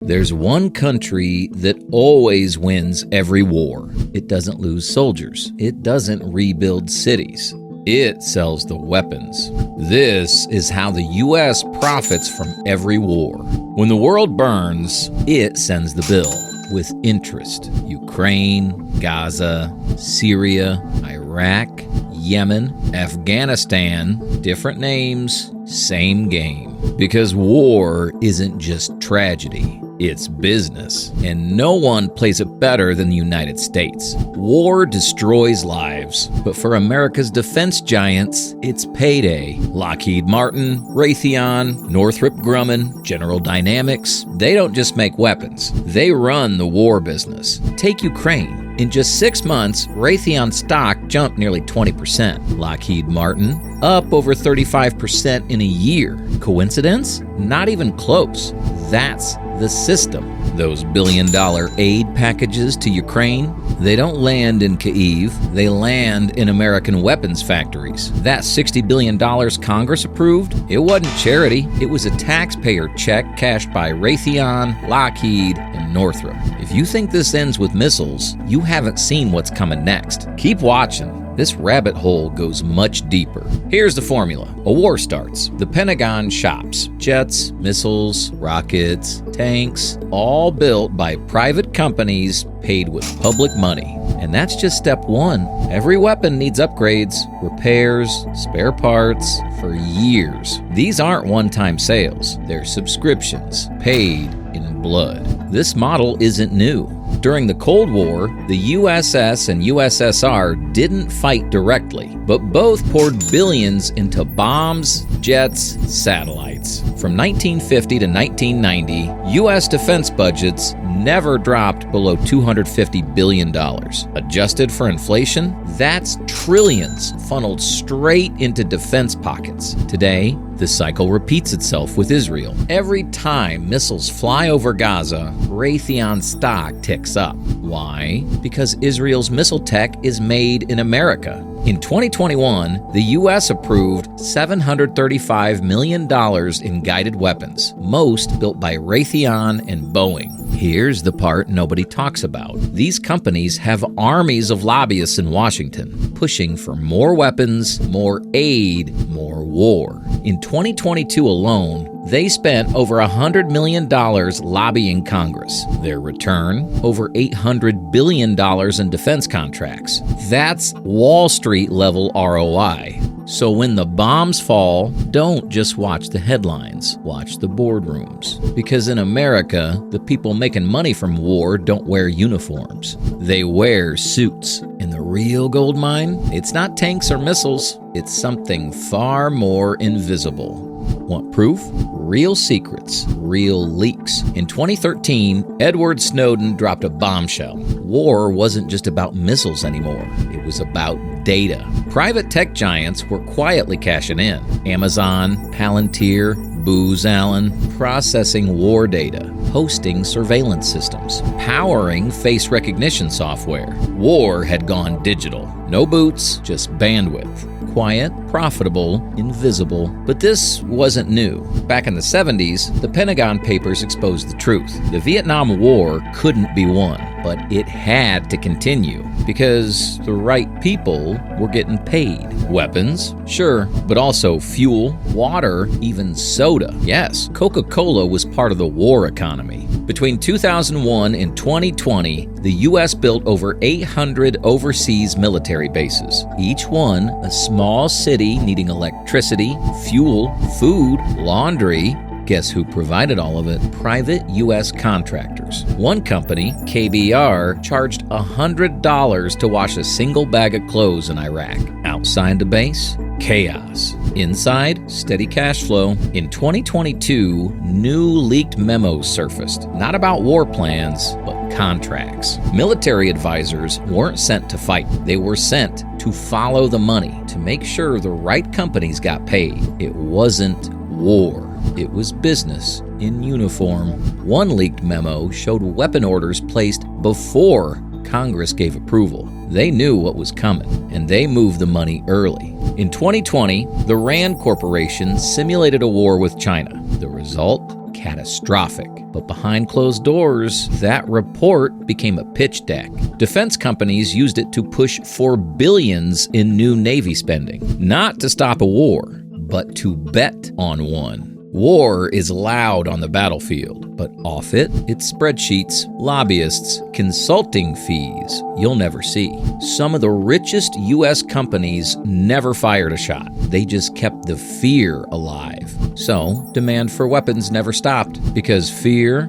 There's one country that always wins every war. It doesn't lose soldiers. It doesn't rebuild cities. It sells the weapons. This is how the U.S. profits from every war. When the world burns, it sends the bill with interest. Ukraine, Gaza, Syria, Iraq, Yemen, Afghanistan, different names, same game. Because war isn't just tragedy. It's business, and no one plays it better than the United States. War destroys lives, but for America's defense giants, it's payday. Lockheed Martin, Raytheon, Northrop Grumman, General Dynamics, they don't just make weapons. They run the war business. Take Ukraine. In just 6 months, Raytheon stock jumped nearly 20%. Lockheed Martin, up over 35% in a year. Coincidence? Not even close. That's the system. Those billion-dollar aid packages to Ukraine, they don't land in Kyiv, they land in American weapons factories. That $60 billion Congress approved, it wasn't charity, it was a taxpayer check cashed by Raytheon, Lockheed, and Northrop. If you think this ends with missiles, you haven't seen what's coming next. Keep watching. This rabbit hole goes much deeper. Here's the formula. A war starts. The Pentagon shops jets, missiles, rockets, tanks, all built by private companies paid with public money. And that's just step one. Every weapon needs upgrades, repairs, spare parts for years. These aren't one-time sales. They're subscriptions paid in blood. This model isn't new. During the Cold War, the USS and USSR didn't fight directly, but both poured billions into bombs, jets, satellites. From 1950 to 1990, U.S. defense budgets never dropped below $250 billion. Adjusted for inflation, that's trillions funneled straight into defense pockets. Today, the cycle repeats itself with Israel. Every time missiles fly over Gaza, Raytheon stock ticks up. Why? Because Israel's missile tech is made in America. In 2021, the U.S. approved $735 million in guided weapons, most built by Raytheon and Boeing. Here's the part nobody talks about. These companies have armies of lobbyists in Washington, pushing for more weapons, more aid, more war. In 2022 alone, they spent over $100 million lobbying Congress. Their return, over $800 billion in defense contracts. That's Wall Street level ROI. So when the bombs fall, don't just watch the headlines, watch the boardrooms. Because in America, the people making money from war don't wear uniforms. They wear suits. And the real gold mine, it's not tanks or missiles, it's something far more invisible. Want proof? Real secrets, real leaks. In 2013, Edward Snowden dropped a bombshell. War wasn't just about missiles anymore. It was about data. Private tech giants were quietly cashing in. Amazon, Palantir, Booz Allen, processing war data, hosting surveillance systems, powering face recognition software. War had gone digital. No boots, just bandwidth. Quiet, profitable, invisible. But this wasn't new. Back in the 70s, the Pentagon Papers exposed the truth. The Vietnam War couldn't be won, but it had to continue because the right people were getting paid. Weapons, sure, but also fuel, water, even soda. Yes, Coca-Cola was part of the war economy. Between 2001 and 2020, the U.S. built over 800 overseas military bases, each one a small city needing electricity, fuel, food, laundry. Guess who provided all of it? Private U.S. contractors. One company, KBR, charged $100 to wash a single bag of clothes in Iraq. Outside the base, chaos. Inside, steady cash flow. In 2022, new leaked memos surfaced. Not about war plans, but contracts. Military advisors weren't sent to fight. They were sent to follow the money, to make sure the right companies got paid. It wasn't war. It was business in uniform. One leaked memo showed weapon orders placed before Congress gave approval. They knew what was coming, and they moved the money early. In 2020, the RAND Corporation simulated a war with China. The result? catastrophic. But behind closed doors, that report became a pitch deck. Defense companies used it to push for billions in new Navy spending, not to stop a war, but to bet on one. War is loud on the battlefield, but off it, it's spreadsheets, lobbyists, consulting fees you'll never see. Some of the richest U.S. companies never fired a shot. They just kept the fear alive. So, demand for weapons never stopped, because fear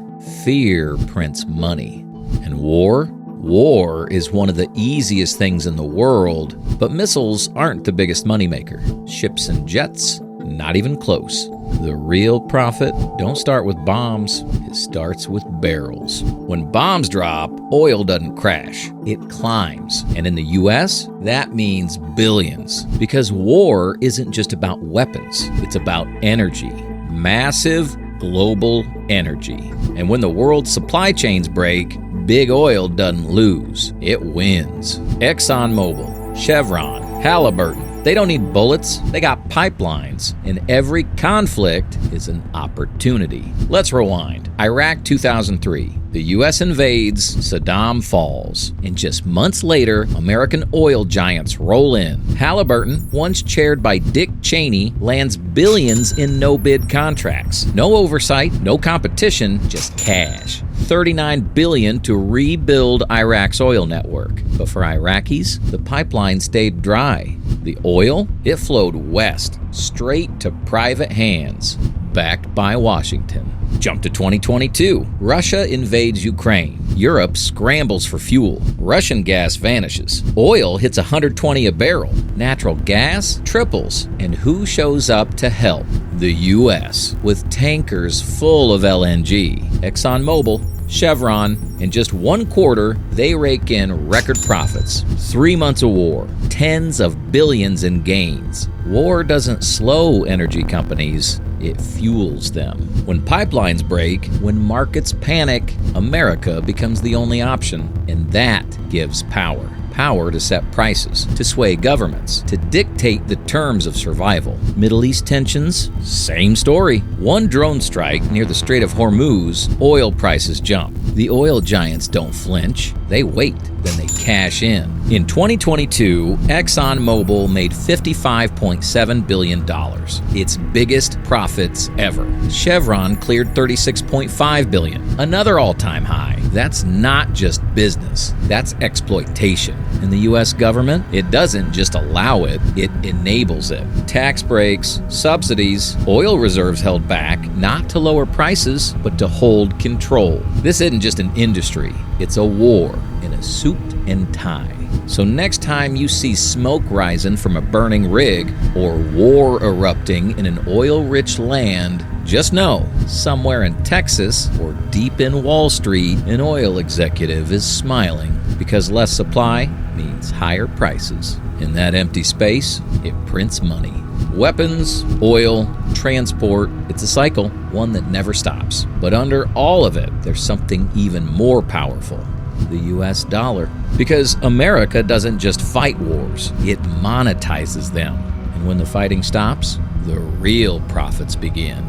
prints money. And war is one of the easiest things in the world, but missiles aren't the biggest moneymaker. Ships and jets, not even close. The real profit don't start with bombs, it starts with barrels. When bombs drop, oil doesn't crash, it climbs. And in the US, that means billions. Because war isn't just about weapons, it's about energy. Massive global energy. And when the world's supply chains break, big oil doesn't lose, it wins. ExxonMobil, Chevron, Halliburton, they don't need bullets, they got pipelines. And every conflict is an opportunity. Let's rewind. Iraq 2003. The U.S. invades, Saddam falls. And just months later, American oil giants roll in. Halliburton, once chaired by Dick Cheney, lands billions in no-bid contracts. No oversight, no competition, just cash. $39 billion to rebuild Iraq's oil network. But for Iraqis, the pipeline stayed dry. The oil, it flowed west, straight to private hands, backed by Washington. Jump to 2022. Russia invades Ukraine. Europe scrambles for fuel. Russian gas vanishes. Oil hits $120 a barrel. Natural gas triples. And who shows up to help? The U.S. with tankers full of LNG. ExxonMobil, Chevron, in just one quarter, they rake in record profits. 3 months of war, tens of billions in gains. War doesn't slow energy companies, it fuels them. When pipelines break, when markets panic, America becomes the only option, and that gives power. Power to set prices, to sway governments, to dictate the terms of survival. Middle East tensions, same story. One drone strike near the Strait of Hormuz, oil prices jump. The oil giants don't flinch, they wait, then they cash in. In 2022, ExxonMobil made $55.7 billion, its biggest profits ever. Chevron cleared $36.5 billion, another all-time high. That's not just business, that's exploitation. And the U.S. government, it doesn't just allow it, it enables it. Tax breaks, subsidies, oil reserves held back, not to lower prices, but to hold control. This isn't just an industry, it's a war in a suit and tie. So next time you see smoke rising from a burning rig or war erupting in an oil-rich land, just know, somewhere in Texas or deep in Wall Street, an oil executive is smiling because less supply means higher prices. In that empty space, it prints money. Weapons, oil, transport, it's a cycle, one that never stops. But under all of it, there's something even more powerful. The U.S. dollar. Because America doesn't just fight wars, it monetizes them. And when the fighting stops, the real profits begin.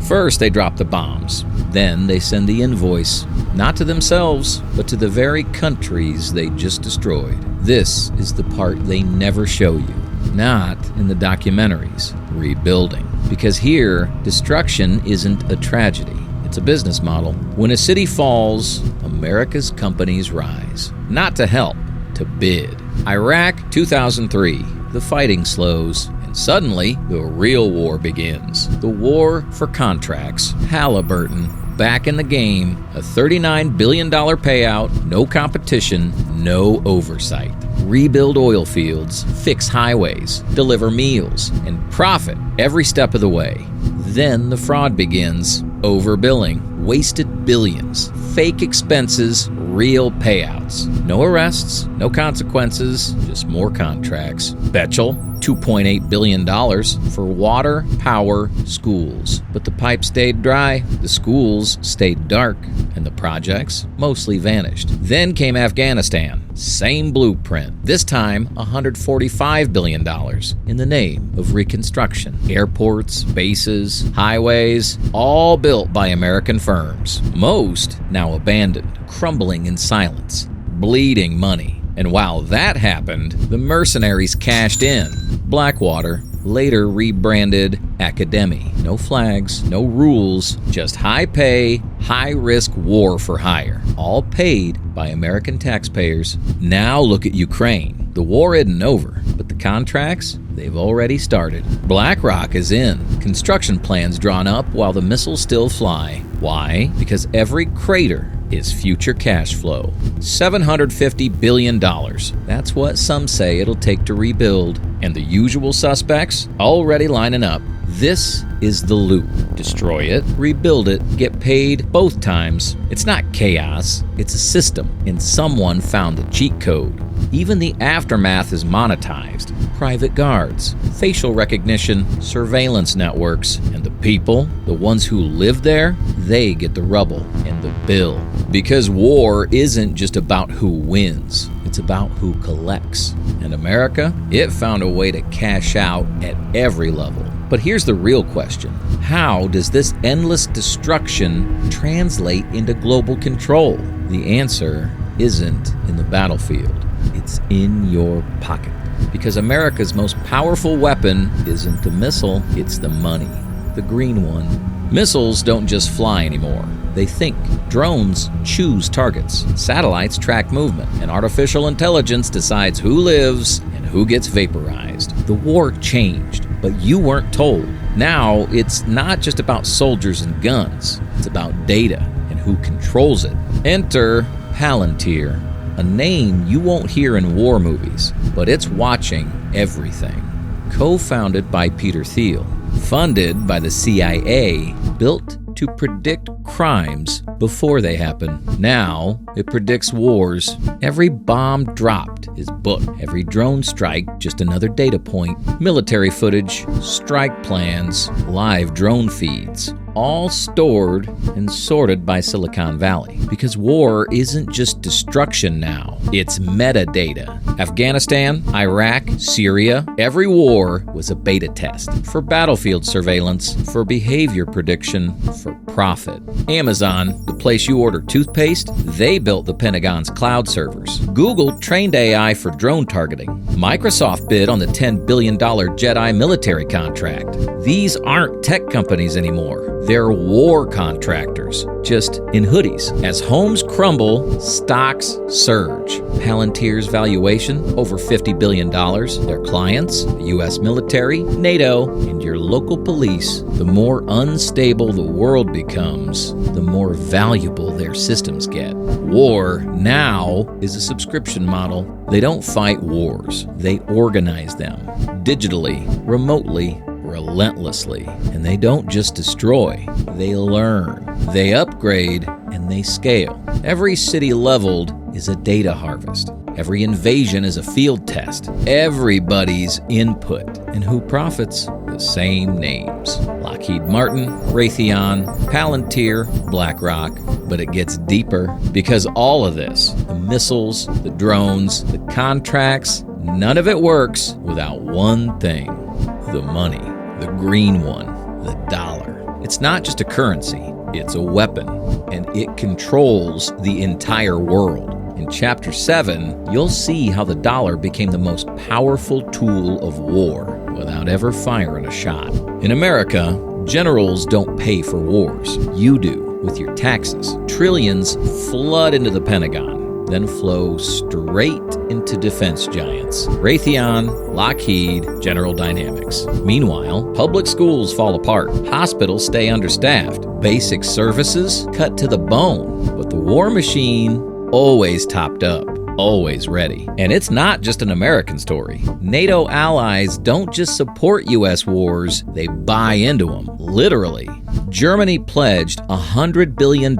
First, they drop the bombs. Then they send the invoice, not to themselves, but to the very countries they just destroyed. This is the part they never show you. Not in the documentaries. Rebuilding. Because here, destruction isn't a tragedy. It's a business model. When a city falls, America's companies rise. Not to help, to bid. Iraq 2003. The fighting slows, and suddenly the real war begins. The war for contracts. Halliburton, back in the game. A $39 billion payout, no competition, no oversight. Rebuild oil fields, fix highways, deliver meals, and profit every step of the way. Then the fraud begins. Overbilling, wasted billions, fake expenses, real payouts. No arrests, no consequences, just more contracts. Betchel, $2.8 billion for water, power, schools. But the pipes stayed dry, the schools stayed dark, and the projects mostly vanished. Then came Afghanistan. Same blueprint. This time, $145 billion in the name of reconstruction. Airports, bases, highways, all built by American firms. Most now abandoned, crumbling in silence, bleeding money. And while that happened, the mercenaries cashed in. Blackwater, later rebranded Academy. No flags, no rules, just high pay, high risk war for hire. All paid by American taxpayers. Now look at Ukraine. The war isn't over, but the contracts, they've already started. BlackRock is in. Construction plans drawn up while the missiles still fly. Why? Because every crater is future cash flow. $750 billion. That's what some say it'll take to rebuild. And the usual suspects already lining up. This is the loop. Destroy it, rebuild it, get paid both times. It's not chaos, it's a system, and someone found the cheat code. Even the aftermath is monetized. Private guards, facial recognition, surveillance networks, and the people, the ones who live there, they get the rubble and the bill. Because war isn't just about who wins, it's about who collects. And America, it found a way to cash out at every level. But here's the real question. How does this endless destruction translate into global control? The answer isn't in the battlefield. It's in your pocket. Because America's most powerful weapon isn't the missile, it's the money. The green one. Missiles don't just fly anymore. They think. Drones choose targets. Satellites track movement. And artificial intelligence decides who lives and who gets vaporized. The war changed, but you weren't told. Now, it's not just about soldiers and guns. It's about data and who controls it. Enter Palantir, a name you won't hear in war movies, but it's watching everything. Co-founded by Peter Thiel, funded by the CIA, built to predict crimes before they happen. Now, it predicts wars. Every bomb dropped is booked. Every drone strike, just another data point. Military footage, strike plans, live drone feeds. All stored and sorted by Silicon Valley. Because war isn't just destruction now, it's metadata. Afghanistan, Iraq, Syria, every war was a beta test. For battlefield surveillance, for behavior prediction, for profit. Amazon, the place you order toothpaste, they built the Pentagon's cloud servers. Google trained AI for drone targeting. Microsoft bid on the $10 billion Jedi military contract. These aren't tech companies anymore. They're war contractors, just in hoodies. As homes crumble, stocks surge. Palantir's valuation, over $50 billion. Their clients, the U.S. military, NATO, and your local police. The more unstable the world becomes, the more valuable their systems get. War now is a subscription model. They don't fight wars. They organize them digitally, remotely, relentlessly. And they don't just destroy, they learn, they upgrade, and they scale. Every city leveled is a data harvest. Every invasion is a field test. Everybody's input. And who profits? The same names. Lockheed Martin, Raytheon, Palantir, BlackRock. But it gets deeper because all of this, the missiles, the drones, the contracts, none of it works without one thing: the money. The green one, the dollar. It's not just a currency, it's a weapon, and it controls the entire world. In Chapter 7, you'll see how the dollar became the most powerful tool of war without ever firing a shot. In America, generals don't pay for wars. You do, with your taxes. Trillions flood into the Pentagon, then flow straight into defense giants. Raytheon, Lockheed, General Dynamics. Meanwhile, public schools fall apart. Hospitals stay understaffed. Basic services cut to the bone. But the war machine always topped up, always ready. And it's not just an American story. NATO allies don't just support U.S. wars, they buy into them, literally. Germany pledged $100 billion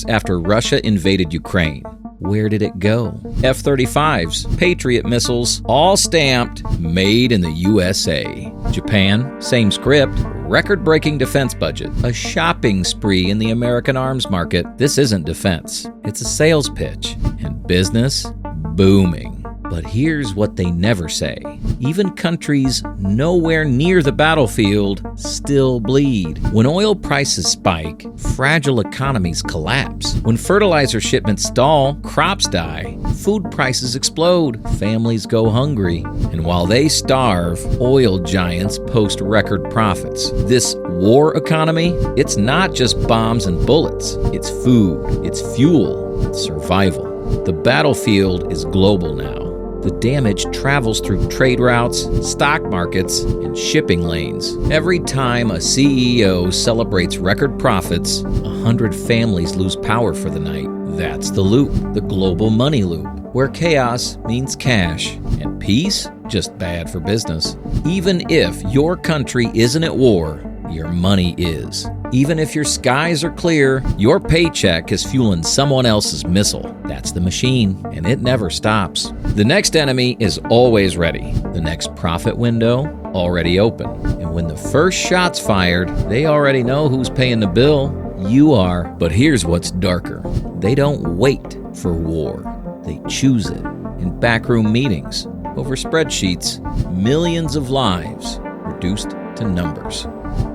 after Russia invaded Ukraine. Where did it go? F-35s, Patriot missiles, all stamped, made in the USA. Japan, same script, record-breaking defense budget, a shopping spree in the American arms market. This isn't defense, it's a sales pitch, and business booming. But here's what they never say. Even countries nowhere near the battlefield still bleed. When oil prices spike, fragile economies collapse. When fertilizer shipments stall, crops die. Food prices explode. Families go hungry. And while they starve, oil giants post record profits. This war economy, it's not just bombs and bullets. It's food, it's fuel, it's survival. The battlefield is global now. The damage travels through trade routes, stock markets, and shipping lanes. Every time a CEO celebrates record profits, 100 families lose power for the night. That's the loop, the global money loop, where chaos means cash and peace just bad for business. Even if your country isn't at war, your money is. Even if your skies are clear, your paycheck is fueling someone else's missile. That's the machine, and it never stops. The next enemy is always ready. The next profit window already open. And when the first shot's fired, they already know who's paying the bill. You are. But here's what's darker. They don't wait for war. They choose it in backroom meetings, over spreadsheets, millions of lives reduced to numbers.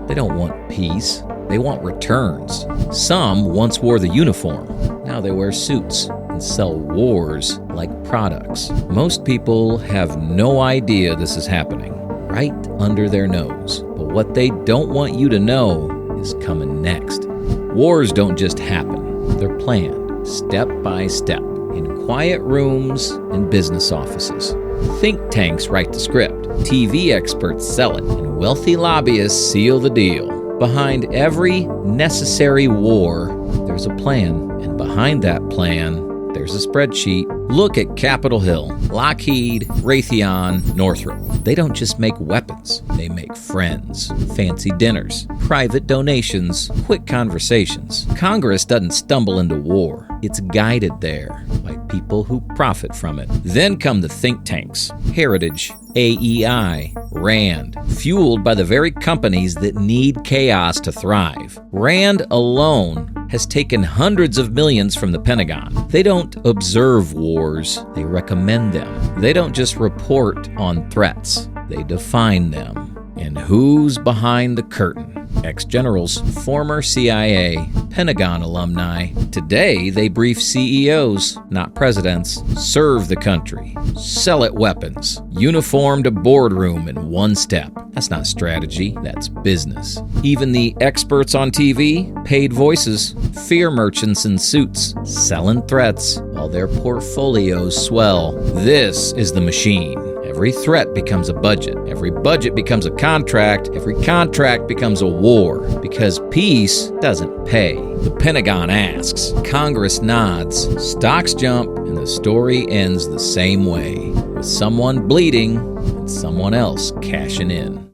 They don't want peace. They want returns. Some once wore the uniform. Now they wear suits and sell wars like products. Most people have no idea this is happening, right under their nose. But what they don't want you to know is coming next. Wars don't just happen. They're planned, step by step, in quiet rooms and business offices. Think tanks write the script, TV experts sell it, and wealthy lobbyists seal the deal. Behind every necessary war, there's a plan, and behind that plan, there's a spreadsheet. Look at Capitol Hill, Lockheed, Raytheon, Northrop. They don't just make weapons, they make friends, fancy dinners, private donations, quick conversations. Congress doesn't stumble into war. It's guided there by people who profit from it. Then come the think tanks, Heritage, AEI, RAND, fueled by the very companies that need chaos to thrive. RAND alone has taken hundreds of millions from the Pentagon. They don't observe wars, they recommend them. They don't just report on threats, they define them. And who's behind the curtain? Ex-generals, former CIA, Pentagon alumni. Today, they brief CEOs, not presidents. Serve the country. Sell it weapons. Uniformed a boardroom in one step. That's not strategy, that's business. Even the experts on TV, paid voices, fear merchants in suits, selling threats while their portfolios swell. This is the machine. Every threat becomes a budget. Every budget becomes a contract. Every contract becomes a war. Because peace doesn't pay. The Pentagon asks. Congress nods. Stocks jump. And the story ends the same way. With someone bleeding and someone else cashing in.